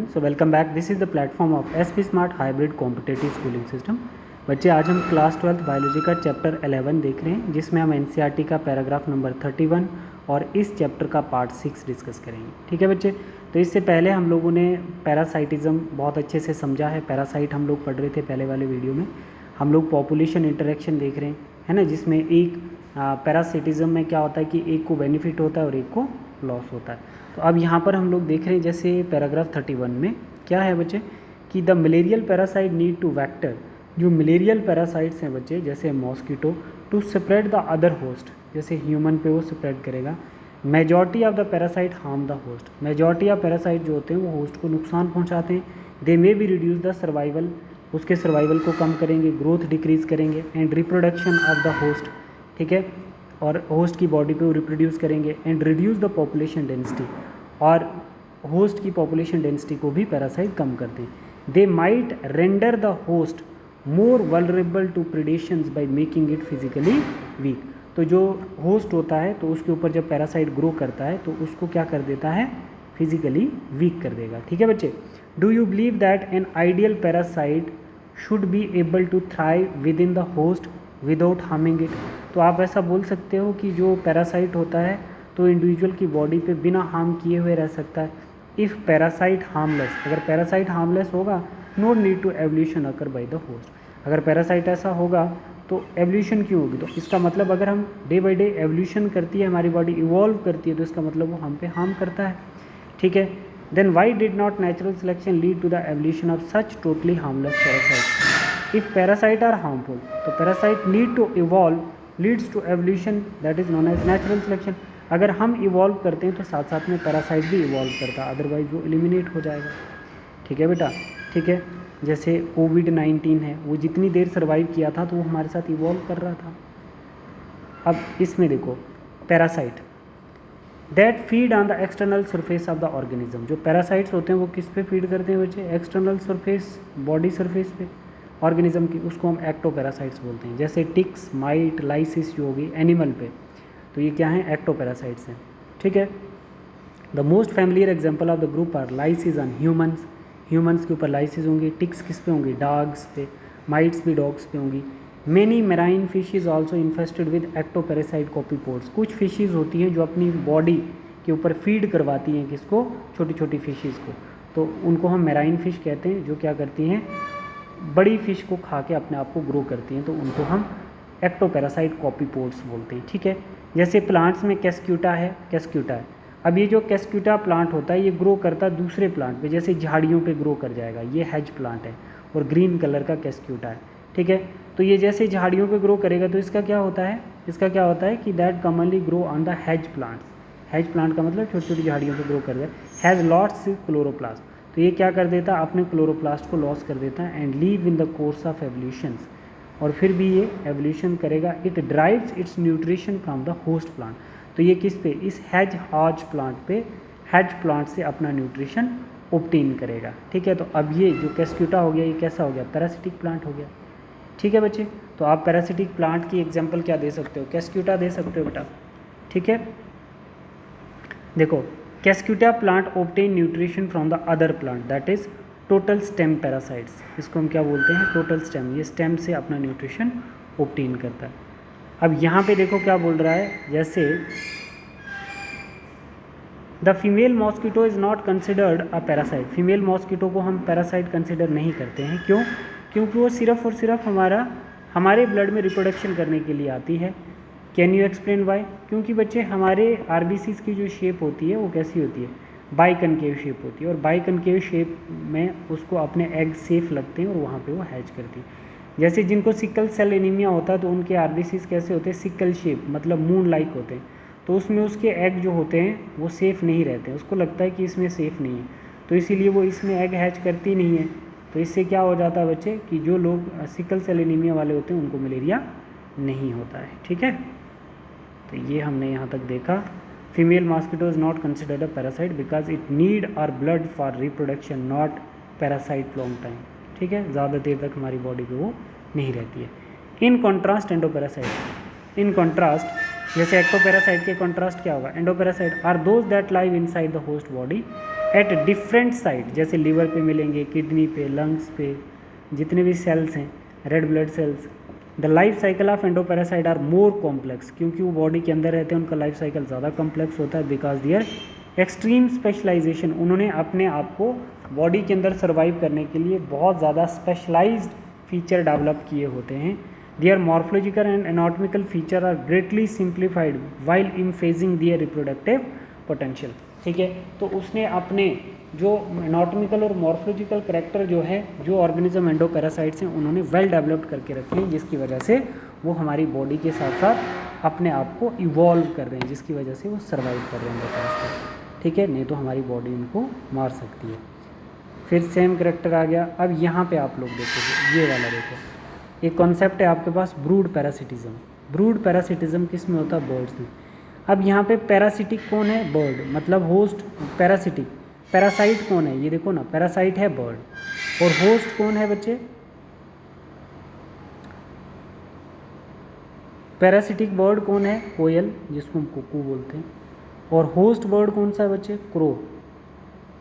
So welcome back. This is the platform of SP smart hybrid competitive schooling system. बच्चे, आज हम class 12 biology का chapter 11 देख रहे हैं, जिसमें हम एनसीईआरटी का पैराग्राफ नंबर 31 और इस चैप्टर का पार्ट 6 डिस्कस करेंगे। ठीक है बच्चे, तो इससे पहले हम लोगों ने पैरासाइटिज़म बहुत अच्छे से समझा है। पैरासाइट हम लोग पढ़ रहे थे पहले वाले वीडियो में। हम लोग पॉपुलेशन इंटरेक्शन देख रहे हैं, है ना, जिसमें एक पैरासाइटिज़म में क्या होता है कि एक को बेनिफिट होता है और एक को लॉस होता है। तो अब यहाँ पर हम लोग देख रहे हैं, जैसे पैराग्राफ 31 में क्या है बच्चे कि the malarial parasite need to vector, जो मलेरियल पैरासाइट्स हैं बच्चे, जैसे mosquito, to spread the other host, जैसे ह्यूमन पे वो स्प्रेड करेगा। Majority of the parasite harm the host, majority of parasite जो होते हैं वो होस्ट को नुकसान पहुँचाते हैं। They may be reduce the survival, उसके सर्वाइवल को कम करेंगे, ग्रोथ डिक्रीज़ करेंगे, and reproduction of the host, ठीक है, और होस्ट की बॉडी पे वो रिप्रोड्यूस करेंगे, and reduce the population density, और होस्ट की पॉपुलेशन डेंसिटी को भी पैरासाइट कम करते हैं। They might render the host more vulnerable to predations by making it physically weak. तो जो होस्ट होता है तो उसके ऊपर जब पैरासाइट ग्रो करता है तो उसको क्या कर देता है, फिजिकली वीक कर देगा। ठीक है बच्चे, do you believe that an ideal parasite should be able to thrive within the host without harming it. तो आप ऐसा बोल सकते हो कि जो पैरासाइट होता है तो इंडिविजुअल की बॉडी पे बिना हार्म किए हुए रह सकता है। इफ़ पैरासाइट हार्मलेस, अगर पैरासाइट हार्मलेस होगा, no need to evolution occur by the host. अगर पैरासाइट ऐसा होगा तो एवोल्यूशन क्यों होगी? तो इसका मतलब अगर हम डे बाई डे एवोल्यूशन करती है, हमारी बॉडी इवॉल्व करती है, तो इसका मतलब वो हम पे हार्म करता है। ठीक है, then why did not natural selection lead to the evolution of such totally harmless parasite? If parasite are harmful, तो parasite need to evolve leads to evolution, that is known as natural selection. अगर हम evolve करते हैं तो साथ साथ में parasite भी इवॉल्व करता है, अदरवाइज वो एलिमिनेट हो जाएगा। ठीक है बेटा, ठीक है, जैसे कोविड-19 है, वो जितनी देर सर्वाइव किया था तो वो हमारे साथ इवॉल्व कर रहा था। अब इसमें देखो, parasite that feed on the external surface of the organism, जो पैरासाइट्स होते हैं वो किस पे फीड करते हैं बच्चे? एक्सटर्नल सरफेस, बॉडी सरफेस पे ऑर्गेनिज्म की, उसको हम एक्टोपैरासाइट्स बोलते हैं। जैसे टिक्स, माइट, लाइसिस जो होगी एनिमल पे, तो ये क्या हैं? एक्टोपैरासाइट्स हैं। ठीक है, the most familiar example of the group are lices on humans, humans के ऊपर लाइसिस होंगी। टिक्स किस पे होंगी? डॉग्स पे। माइट्स भी डॉग्स पे होंगी। Many marine fishes also infested with ectoparasite copepods, कुछ फिशेज होती हैं जो अपनी बॉडी के ऊपर फीड करवाती हैं किसको? छोटी छोटी फिशेज को, तो उनको हम मेराइन फिश कहते हैं, जो क्या करती हैं, बड़ी फिश को खा के अपने आप को ग्रो करती हैं, तो उनको हम एक्टोपैरासाइट कॉपीपोड्स बोलते हैं। ठीक है, जैसे प्लांट्स में कैस्क्यूटा है, कैस्क्यूटा है। अब ये जो कैस्क्यूटा प्लांट होता है ये ग्रो करता है दूसरे प्लांट पे, जैसे झाड़ियों पे ग्रो कर जाएगा। ये हेज प्लांट है और ग्रीन कलर का कैस्क्यूटा है। ठीक है, तो ये जैसे झाड़ियों पे ग्रो करेगा तो इसका क्या होता है, इसका क्या होता है कि that commonly grow on the hedge plants. Hedge plant का मतलब छोटी छोटी झाड़ियों पे ग्रो कर जाए। हैज़ लॉट्स क्लोरोप्लास्ट, तो ये क्या कर देता है, अपने क्लोरोप्लास्ट को लॉस कर देता है, and leave in the course of evolutions, और फिर भी ये एवोल्यूशन करेगा। It drives it's nutrition from the host plant, तो ये किस पे? इस हेज प्लांट पे, हेज प्लांट से अपना न्यूट्रिशन ऑब्टेन करेगा। ठीक है, तो अब ये जो कैस्क्यूटा हो गया, ये कैसा हो गया? पैरासिटिक प्लांट हो गया। ठीक है बच्चे, तो आप पैरासिटिक प्लांट की एग्जांपल क्या दे सकते हो? कैस्क्यूटा दे सकते हो बेटा। ठीक है, देखो, cuscuta plant obtain nutrition from the other plant, that is total stem parasites. इसको हम क्या बोलते हैं? Total stem. ये स्टेम से अपना न्यूट्रिशन ऑब्टेन करता है। अब यहाँ पे देखो क्या बोल रहा है, जैसे the female mosquito is not considered a parasite. Female mosquito को हम पैरासाइट कंसिडर नहीं करते हैं। क्यों? क्योंकि वो सिर्फ़ और सिर्फ हमारे ब्लड में रिप्रोडक्शन करने के लिए आती है। Can you explain why? क्योंकि बच्चे हमारे आरबीसीज की जो शेप होती है वो कैसी होती है? बाइकनकेव शेप होती है, और बाइकनकेव शेप में उसको अपने एग सेफ लगते हैं और वहाँ पे वो हैच करती है। जैसे जिनको सिकल सेल एनीमिया होता है तो उनके आरबीसीज कैसे होते हैं? सिकल शेप, मतलब मून लाइक होते हैं, तो उसमें उसके एग जो होते हैं वो सेफ़ नहीं रहते हैं, उसको लगता है कि इसमें सेफ़ नहीं है, तो इसीलिए वो इसमें एग हैच करती नहीं है। तो इससे क्या हो जाता है बच्चे कि जो लोग सिकल सेल एनीमिया वाले होते हैं उनको मलेरिया नहीं होता है। ठीक है, तो ये हमने यहाँ तक देखा। Female mosquito is not considered a parasite because it need our blood for reproduction, not parasite long time. ठीक है, ज़्यादा देर तक हमारी बॉडी पे वो नहीं रहती है। In contrast endoparasite, in contrast जैसे एक्टोपैरासाइट के कॉन्ट्रास्ट क्या होगा? Endoparasite are those that live inside the host body at different site, जैसे लीवर पे मिलेंगे, किडनी पे, लंग्स पे, जितने भी सेल्स हैं, red blood cells. The life cycle of endoparasite are more complex, क्योंकि वो बॉडी के अंदर रहते हैं, उनका लाइफ साइकिल ज़्यादा कॉम्प्लेक्स होता है, बिकॉज दियर एक्सट्रीम स्पेशलाइजेशन, उन्होंने अपने आप को बॉडी के अंदर सर्वाइव करने के लिए बहुत ज़्यादा स्पेशलाइज्ड फीचर डेवलप किए होते हैं। Their morphological and anatomical feature are greatly simplified while emphasizing their reproductive potential. ठीक है, तो उसने अपने जो एनाटॉमिकल और मॉर्फोलॉजिकल करेक्टर जो है, जो ऑर्गेनिज्म एंडोपैरासाइट्स हैं, उन्होंने वेल डेवलप्ड करके रखे हैं, जिसकी वजह से वो हमारी बॉडी के साथ साथ अपने आप को इवॉल्व कर रहे हैं, जिसकी वजह से वो सर्वाइव कर रहे हैं एंडोपैरासाइट। ठीक है, नहीं तो हमारी बॉडी उनको मार सकती है। फिर सेम करेक्टर आ गया। अब यहाँ पे आप लोग देखोगे, ये वाला देखो, एक कॉन्सेप्ट है आपके पास ब्रूड पैरासिटिज्म। ब्रूड पैरासिटिज्म किस में होता है? बर्ड्स में। अब यहाँ पे पैरासिटिक कौन है? बर्ड, मतलब होस्ट पैरासिटिक। पैरासाइट कौन है? ये देखो ना, पैरासाइट है बर्ड, और होस्ट कौन है बच्चे? पैरासिटिक बर्ड कौन है? कोयल, जिसको हम कुकू बोलते हैं। और होस्ट बर्ड कौन सा है बच्चे? क्रो।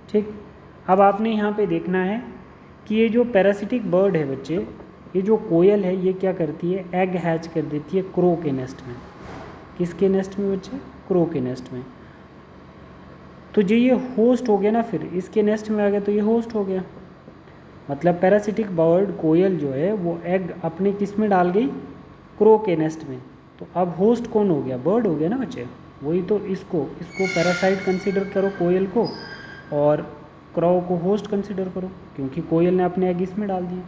ठीक, अब आपने यहाँ पे देखना है कि ये जो पैरासिटिक बर्ड है बच्चे, ये जो कोयल है, ये क्या करती है? एग हैच कर देती है क्रो के नेस्ट में। किसके नेस्ट में बच्चे? क्रो के नेस्ट में। तो जो ये होस्ट हो गया ना, फिर इसके नेस्ट में आ गया तो ये होस्ट हो गया। मतलब पैरासिटिक बर्ड कोयल जो है वो एग अपने किस में डाल गई? क्रो के नेस्ट में। तो अब होस्ट कौन हो गया? बर्ड हो गया ना बच्चे। वही तो, इसको पैरासाइट कंसीडर करो कोयल को, और क्रो को होस्ट कंसीडर करो, क्योंकि कोयल ने अपने एग इसमें डाल दिए।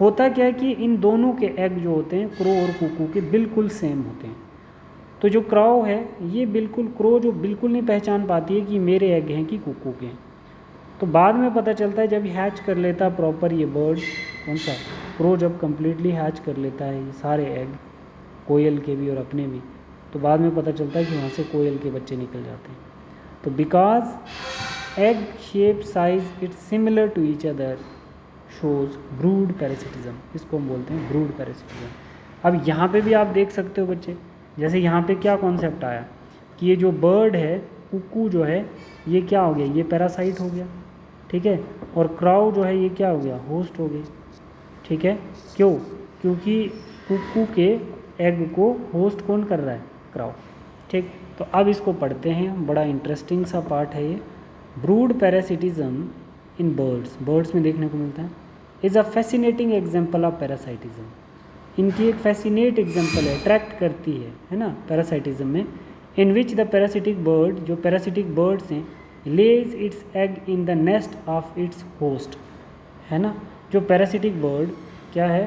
होता क्या है कि इन दोनों के एग जो होते हैं, क्रो और कुकू के, बिल्कुल सेम होते हैं। तो जो क्रो है, ये बिल्कुल, क्रो जो बिल्कुल नहीं पहचान पाती है कि मेरे एग हैं कि कुकू के हैं। तो बाद में पता चलता है जब हैच कर लेता है प्रॉपर ये बर्ड, कौन सा? क्रो, जब कम्प्लीटली हैच कर लेता है ये सारे एग, कोयल के भी और अपने भी, तो बाद में पता चलता है कि वहाँ से कोयल के बच्चे निकल जाते हैं। तो because egg shape size it's similar to each other shows brood parasitism, इसको हम बोलते हैं ब्रूड पैरासिटिज्म। अब यहाँ पे भी आप देख सकते हो बच्चे, जैसे यहाँ पे क्या कॉन्सेप्ट आया कि ये जो बर्ड है, कुकू जो है, ये क्या हो गया? ये पैरासाइट हो गया। ठीक है, और क्राउ जो है ये क्या हो गया? होस्ट हो गई। ठीक है, क्यों? क्योंकि कुकू के एग को होस्ट कौन कर रहा है? क्राउ। ठीक, तो अब इसको पढ़ते हैं, बड़ा इंटरेस्टिंग सा पार्ट है ये। Brood parasitism in birds, birds में देखने को मिलता है, is a fascinating example of parasitism. इनकी एक फैसिनेट एग्जाम्पल है, अट्रैक्ट करती है ना, पैरासाइटिज्म में। इन विच द पैरासिटिक बर्ड, जो पैरासिटिक बर्ड्स हैं, लेज it's egg in the nest of its host, है ना। जो पैरासिटिक बर्ड क्या है?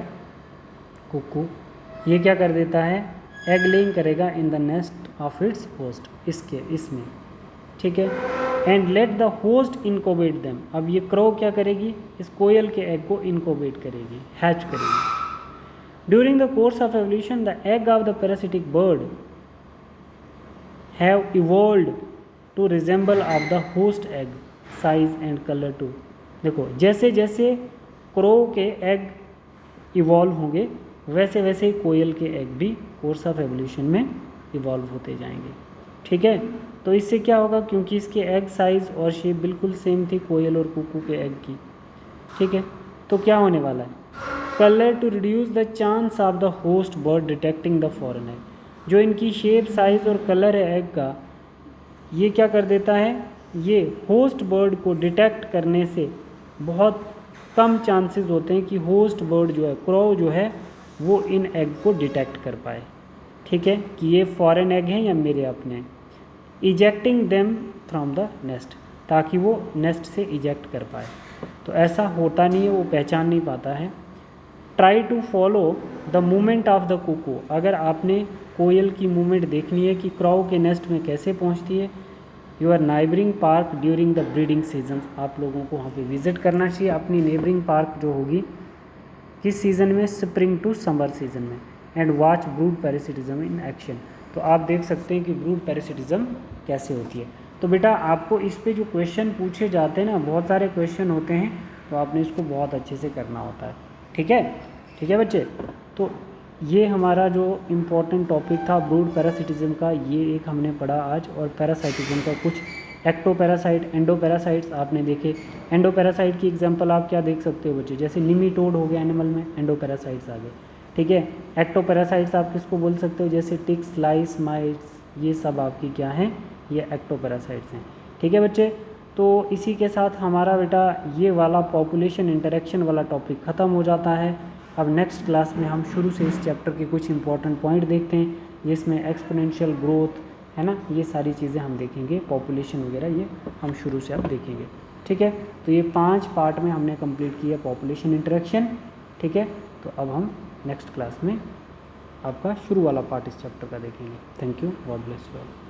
कुकू, ये क्या कर देता है? एग लेइंग करेगा in the nest of its host, इसमें। ठीक है, and let the host incubate them. अब ये क्रो क्या करेगी? इस कोयल के एग को इनकोबेट करेगी, हैच करेगी। During the course of evolution, the egg of the parasitic bird have evolved to resemble of the host egg size and color too. देखो, जैसे जैसे क्रो के एग इवॉल्व होंगे, वैसे वैसे कोयल के एग भी कोर्स ऑफ एवोल्यूशन में इवॉल्व होते जाएंगे। ठीक है, तो इससे क्या होगा? क्योंकि इसके एग साइज़ और शेप बिल्कुल सेम थी कोयल और कुकू के एग की। ठीक है, तो क्या होने वाला है? Colour to reduce the chance of the host bird detecting the foreign egg. जो इनकी शेप, साइज़ और कलर है एग का, ये क्या कर देता है? ये होस्ट बर्ड को डिटेक्ट करने से बहुत कम चांसेस होते हैं कि होस्ट बर्ड जो है, क्रो जो है, वो इन एग को डिटेक्ट कर पाए। ठीक है, कि ये फॉरेन एग हैं या मेरे अपने। Ejecting them from the nest, ताकि वो नेस्ट से इजेक्ट कर पाए। तो ऐसा होता नहीं है, वो पहचान नहीं पाता है। Try to follow the movement of the cuckoo. अगर आपने कोयल की मूवमेंट देखनी है कि क्राउ के नेस्ट में कैसे पहुंचती है, your neighbouring park during the breeding season, आप लोगों को वहाँ पे विज़िट करना चाहिए अपनी नेबरिंग पार्क जो होगी, किस सीज़न में? स्प्रिंग टू समर सीजन में। And watch brood parasitism in action. तो आप देख सकते हैं कि ब्रूड पैरासिटिज्म कैसे होती है। तो बेटा आपको इस पे जो क्वेश्चन पूछे जाते हैं ना, बहुत सारे क्वेश्चन होते हैं, तो आपने इसको बहुत अच्छे से करना होता है। ठीक है, ठीक है बच्चे। तो ये हमारा जो इम्पोर्टेंट टॉपिक था ब्रूड पैरासिटिज्म का, ये एक हमने पढ़ा आज, और पैरासाइटिज्म का कुछ एक्टोपैरासाइट, एंडोपैरासाइट्स आपने देखे। एंडोपैरासाइट की एग्जांपल आप क्या देख सकते हो बच्चे, जैसे निमीटोड हो गया एनिमल में, एंडोपैरासाइट्स आ गए, ठीक है। एक्टोपैरासाइट्स आप किसको बोल सकते हो, जैसे टिक्स, लाइस, माइट्स, ये सब आपकी क्या हैं, ये एक्टोपैरासाइट्स हैं, ठीक है बच्चे। तो इसी के साथ हमारा बेटा ये वाला पॉपुलेशन इंटरेक्शन वाला टॉपिक ख़त्म हो जाता है। अब नेक्स्ट क्लास में हम शुरू से इस चैप्टर के कुछ इंपॉर्टेंट पॉइंट देखते हैं, जिसमें एक्सपोनेंशियल ग्रोथ है ना, ये सारी चीज़ें हम देखेंगे, पॉपुलेशन वगैरह ये हम शुरू से अब देखेंगे, ठीक है। तो ये 5 पार्ट में हमने कंप्लीट किया पॉपुलेशन इंटरेक्शन, ठीक है। तो अब हम नेक्स्ट क्लास में आपका शुरू वाला पार्ट इस चैप्टर का देखेंगे। Thank you, God bless you all.